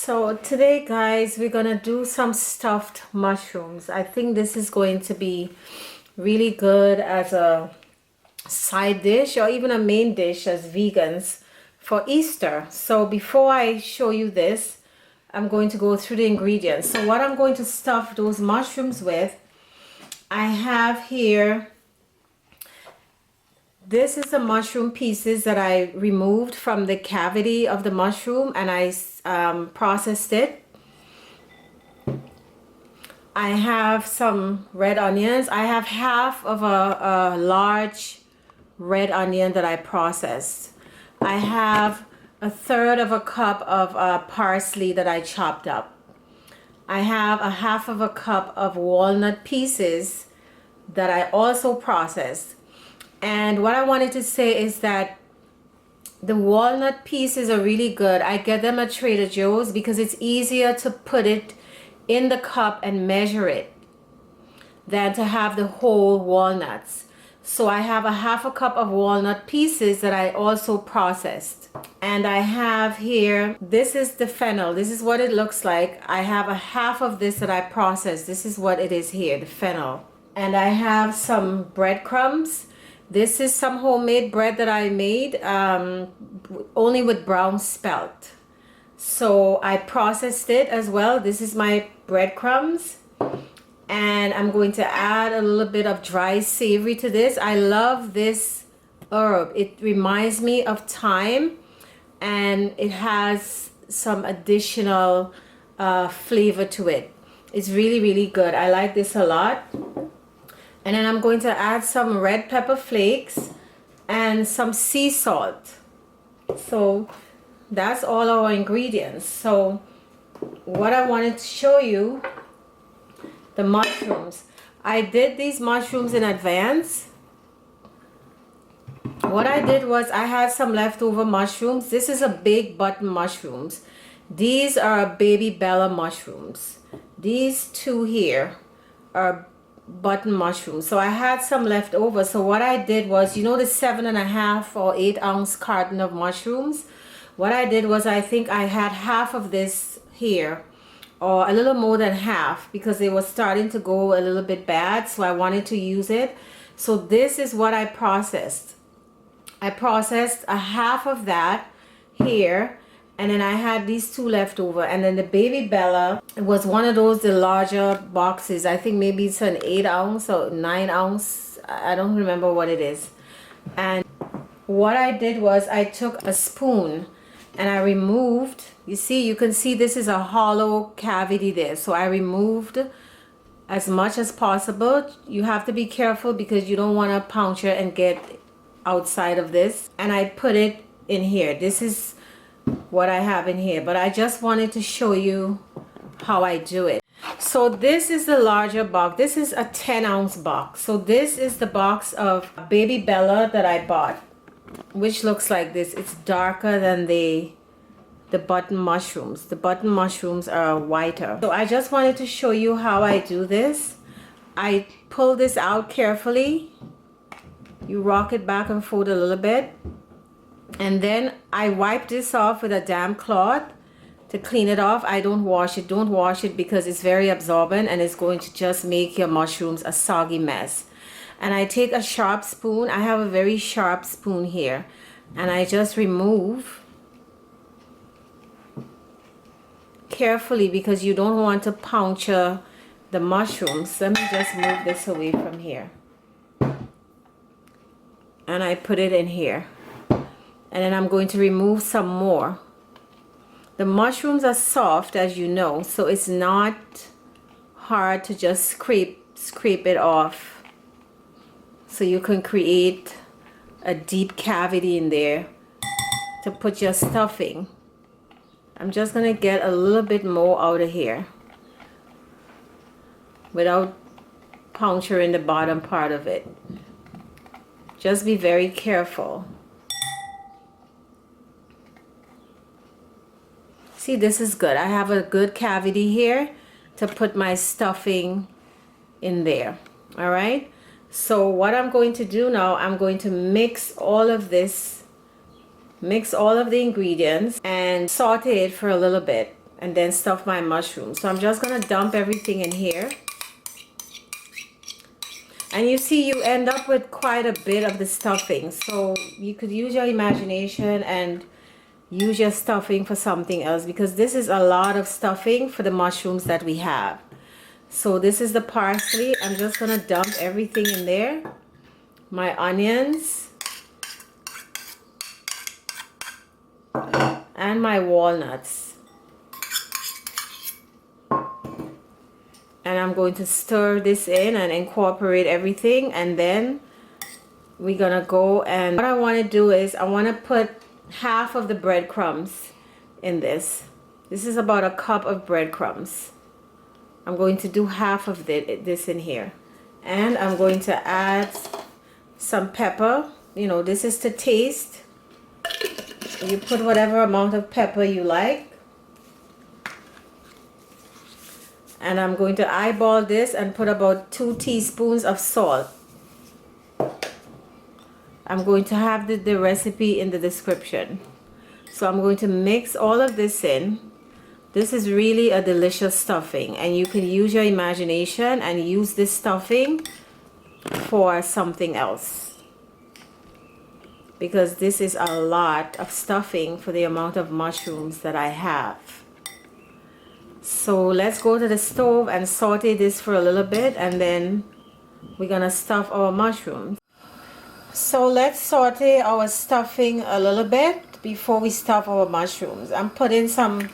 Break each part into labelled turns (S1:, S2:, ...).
S1: So today, guys, we're gonna do some stuffed mushrooms. I think this is going to be really good as a side dish or even a main dish as vegans for Easter. So before I show you this, I'm going to go through the ingredients. So what I'm going to stuff those mushrooms with, I have here, this is the mushroom pieces that I removed from the cavity of the mushroom and I processed it. I have some red onions. I have half of a large red onion that I processed. I have a third of a cup of parsley that I chopped up. I have a half of a cup of walnut pieces that I also processed. And what I wanted to say is that the walnut pieces are really good. I get them at Trader Joe's because it's easier to put it in the cup and measure it than to have the whole walnuts. So I have a half a cup of walnut pieces that I also processed. And I have here, this is the fennel. This is what it looks like. I have a half of this that I processed. This is what it is here, the fennel. And I have some breadcrumbs. This is some homemade bread that I made only with brown spelt. So I processed it as well. This is my breadcrumbs. And I'm going to add a little bit of dry savory to this. I love this herb. It reminds me of thyme and it has some additional flavor to it. It's really, really good. I like this a lot. And then I'm going to add some red pepper flakes and some sea salt. So that's all our ingredients. So what I wanted to show you, the mushrooms. I did these mushrooms in advance. What I did was I had some leftover mushrooms. This is a big button mushrooms. These are baby Bella mushrooms. These two here are button mushrooms. So I had some left over. So what I did was, you know, the 7.5 or 8 ounce carton of mushrooms, what I did was I think I had half of this here, or a little more than half, because it was starting to go a little bit bad, so I wanted to use it. So this is what I processed. I processed a half of that here, and then I had these two left over. And then the baby Bella, it was one of those, the larger boxes. I think maybe it's an 8 ounce or 9 ounce. I don't remember what it is. And what I did was I took a spoon and I removed, you see, you can see this is a hollow cavity there. So I removed as much as possible. You have to be careful because you don't want to puncture and get outside of this. And I put it in here. This is what I have in here, but I just wanted to show you how I do it. So this is the larger box. This is a 10 ounce box. So this is the box of baby Bella that I bought, which looks like this. It's darker than the button mushrooms. The button mushrooms are whiter. So I just wanted to show you how I do this. I pull this out carefully. You rock it back and forth a little bit. And then I wipe this off with a damp cloth to clean it off. I don't wash it. Don't wash it because it's very absorbent and it's going to just make your mushrooms a soggy mess. And I take a sharp spoon. I have a very sharp spoon here. And I just remove carefully because you don't want to puncture the mushrooms. Let me just move this away from here. And I put it in here. And then I'm going to remove some more. The mushrooms are soft, as you know, so it's not hard to just scrape it off. So you can create a deep cavity in there to put your stuffing. I'm just going to get a little bit more out of here without puncturing the bottom part of it. Just be very careful. See, this is good. I have a good cavity here to put my stuffing in there. All right. So what I'm going to do now, I'm going to mix all of this, mix all of the ingredients and saute it for a little bit. and then stuff my mushrooms. So I'm just gonna dump everything in here. And you see, you end up with quite a bit of the stuffing. So you could use your imagination and use your stuffing for something else, because this is a lot of stuffing for the mushrooms that we have. So this is the parsley. I'm just gonna dump everything in there. My onions and my walnuts. And I'm going to stir this in and incorporate everything, and then we're gonna go, and what I want to do is I want to put half of the breadcrumbs in this. This is about a cup of breadcrumbs. I'm going to do half of this in here, and I'm going to add some pepper. You know, this is to taste. You put whatever amount of pepper you like. And I'm going to eyeball this and put about 2 teaspoons of salt. I'm going to have the recipe in the description. So I'm going to mix all of this in. This is really a delicious stuffing, and you can use your imagination and use this stuffing for something else, because this is a lot of stuffing for the amount of mushrooms that I have. So let's go to the stove and saute this for a little bit, and then we're gonna stuff our mushrooms. So let's saute our stuffing a little bit before we stuff our mushrooms. I'm putting some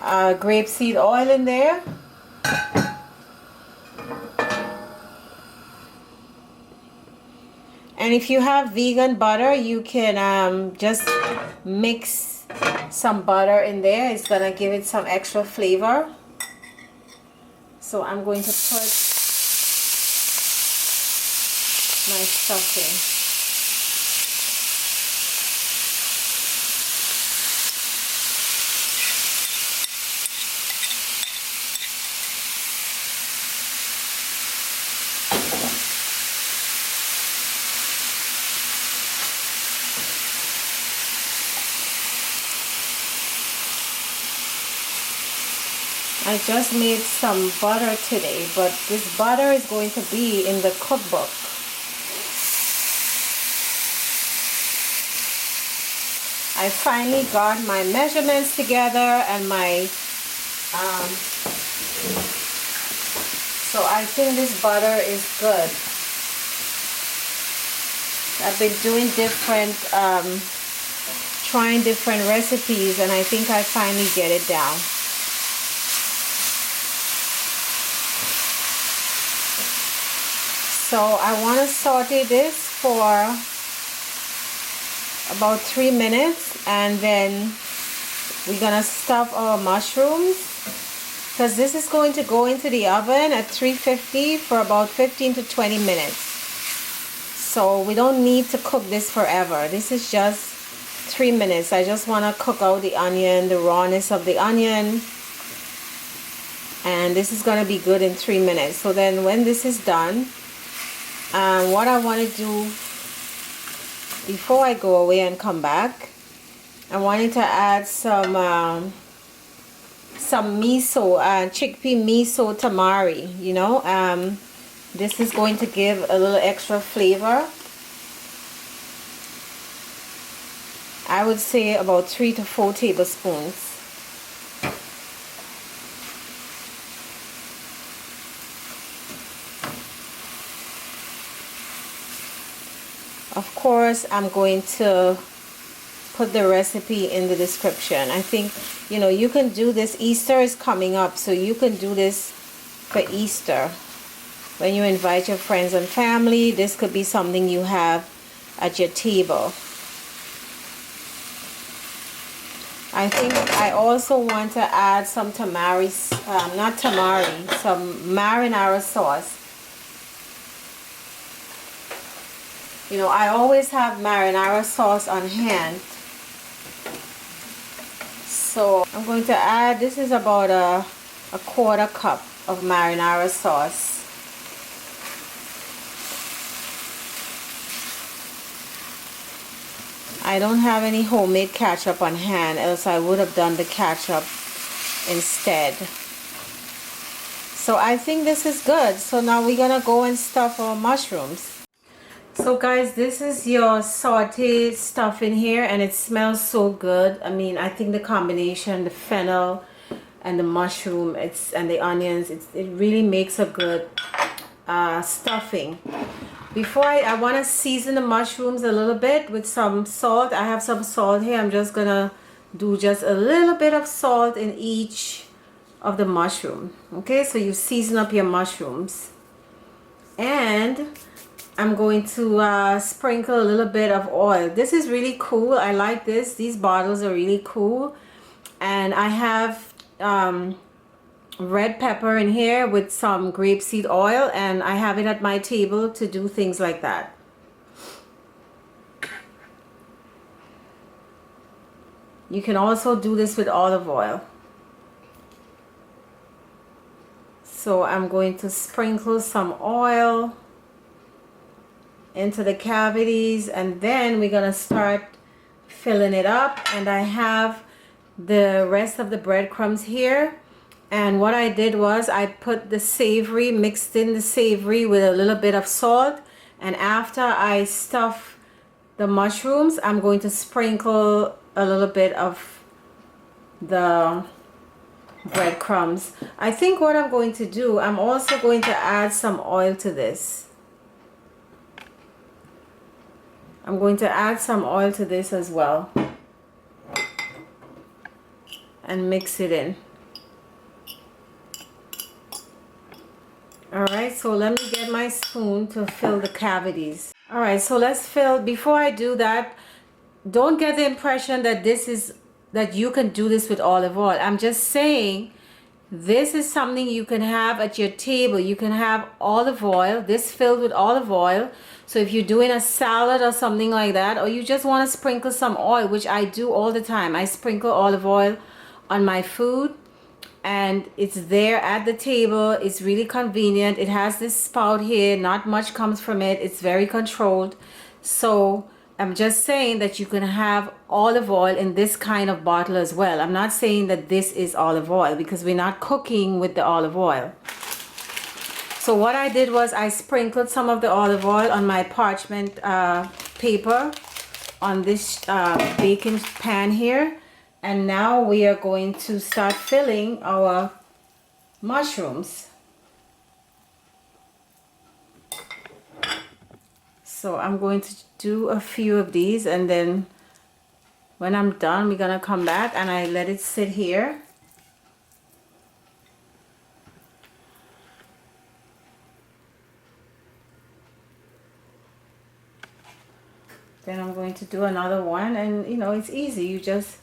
S1: grapeseed oil in there. And if you have vegan butter, you can just mix some butter in there. It's gonna give it some extra flavor. So I'm going to put my stuffing. I just made some butter today, but this butter is going to be in the cookbook. I finally got my measurements together and my so I think this butter is good. I've been doing different trying different recipes, and I think I finally get it down. So I want to saute this for about 3 minutes, and then we're gonna stuff our mushrooms, because this is going to go into the oven at 350 for about 15 to 20 minutes. So we don't need to cook this forever. This is just 3 minutes. I just want to cook out the onion, the rawness of the onion, and this is going to be good in 3 minutes. So then when this is done, what I want to do before I go away and come back, I wanted to add some miso, chickpea miso tamari. You know, this is going to give a little extra flavor. I would say about 3 to 4 tablespoons. Of course, I'm going to put the recipe in the description. I think, you know, you can do this. Easter is coming up, so you can do this for Easter. When you invite your friends and family, this could be something you have at your table. I think I also want to add some tamari, not tamari, some marinara sauce. You know, I always have marinara sauce on hand. So I'm going to add, this is about a 1/4 cup of marinara sauce. I don't have any homemade ketchup on hand, else I would have done the ketchup instead. So I think this is good. So now we're gonna go and stuff our mushrooms. So guys, this is your saute stuff in here, and it smells so good. I mean, I think the combination, the fennel and the mushroom, and the onions, it really makes a good stuffing. Before I want to season the mushrooms a little bit with some salt. I have some salt here. I'm just gonna do just a little bit of salt in each of the mushroom. Okay, so you season up your mushrooms, and I'm going to sprinkle a little bit of oil. This is really cool. I like this. These bottles are really cool. And I have red pepper in here with some grapeseed oil, and I have it at my table to do things like that. You can also do this with olive oil. So I'm going to sprinkle some oil into the cavities, and then we're gonna start filling it up. And I have the rest of the breadcrumbs here, and what I did was I put the savory, mixed in the savory with a little bit of salt, and after I stuff the mushrooms, I'm going to sprinkle a little bit of the breadcrumbs. I think what I'm going to do, I'm also going to add some oil to this. I'm going to add some oil to this as well and mix it in. Alright, so let me get my spoon to fill the cavities. Alright, so let's fill. Before I do that, don't get the impression that that you can do this with olive oil. I'm just saying this is something you can have at your table. You can have olive oil, this filled with olive oil. So if you're doing a salad or something like that, or you just want to sprinkle some oil, which I do all the time. I sprinkle olive oil on my food, and it's there at the table. It's really convenient. It has this spout here. Not much comes from it. It's very controlled. So I'm just saying that you can have olive oil in this kind of bottle as well. I'm not saying that this is olive oil because we're not cooking with the olive oil. So what I did was I sprinkled some of the olive oil on my parchment paper on this baking pan here. And now we are going to start filling our mushrooms. So I'm going to do a few of these, and then when I'm done, we're gonna come back and I let it sit here. Then I'm going to do another one, and you know, it's easy. You just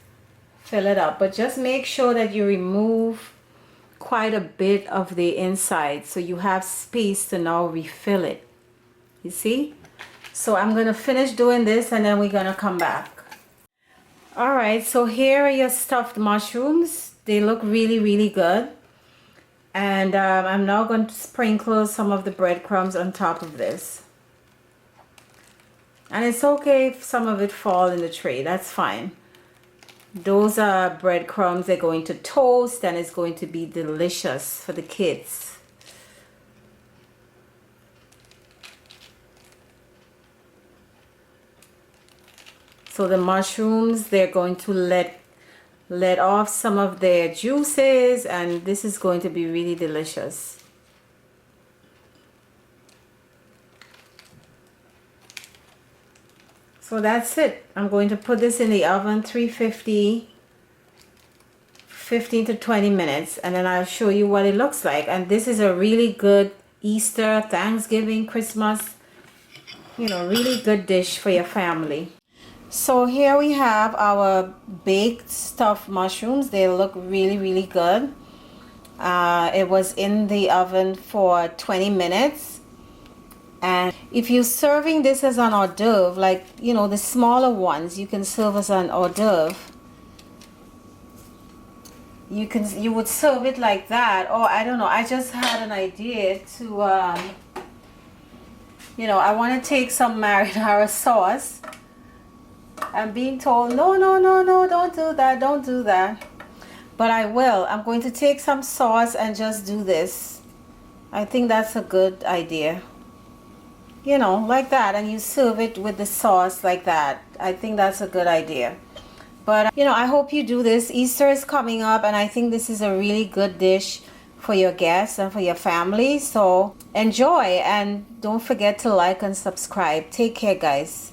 S1: fill it up, but just make sure that you remove quite a bit of the inside so you have space to now refill it. You see? So I'm gonna finish doing this, and then we're gonna come back. All right, so here are your stuffed mushrooms. They look really, really good. And I'm now going to sprinkle some of the breadcrumbs on top of this. And it's okay if some of it fall in the tray, that's fine. Those are breadcrumbs. They're going to toast, and it's going to be delicious for the kids. So the mushrooms, they're going to let off some of their juices, and this is going to be really delicious. So that's it. I'm going to put this in the oven, 350, 15 to 20 minutes, and then I'll show you what it looks like. And this is a really good Easter, Thanksgiving, Christmas, you know, really good dish for your family. So here we have our baked stuffed mushrooms. They look really, really good. It was in the oven for 20 minutes. And if you're serving this as an hors d'oeuvre, like, you know, the smaller ones, you can serve as an hors d'oeuvre. You would serve it like that, or I don't know. I just had an idea to, you know, I want to take some marinara sauce. I'm being told, no, don't do that, don't do that. but I will. I'm going to take some sauce and just do this. I think that's a good idea. You know, like that, and you serve it with the sauce like that. I think that's a good idea. But you know, I hope you do this. Easter is coming up, and I think this is a really good dish for your guests and for your family. So enjoy, and don't forget to like and subscribe. Take care, guys.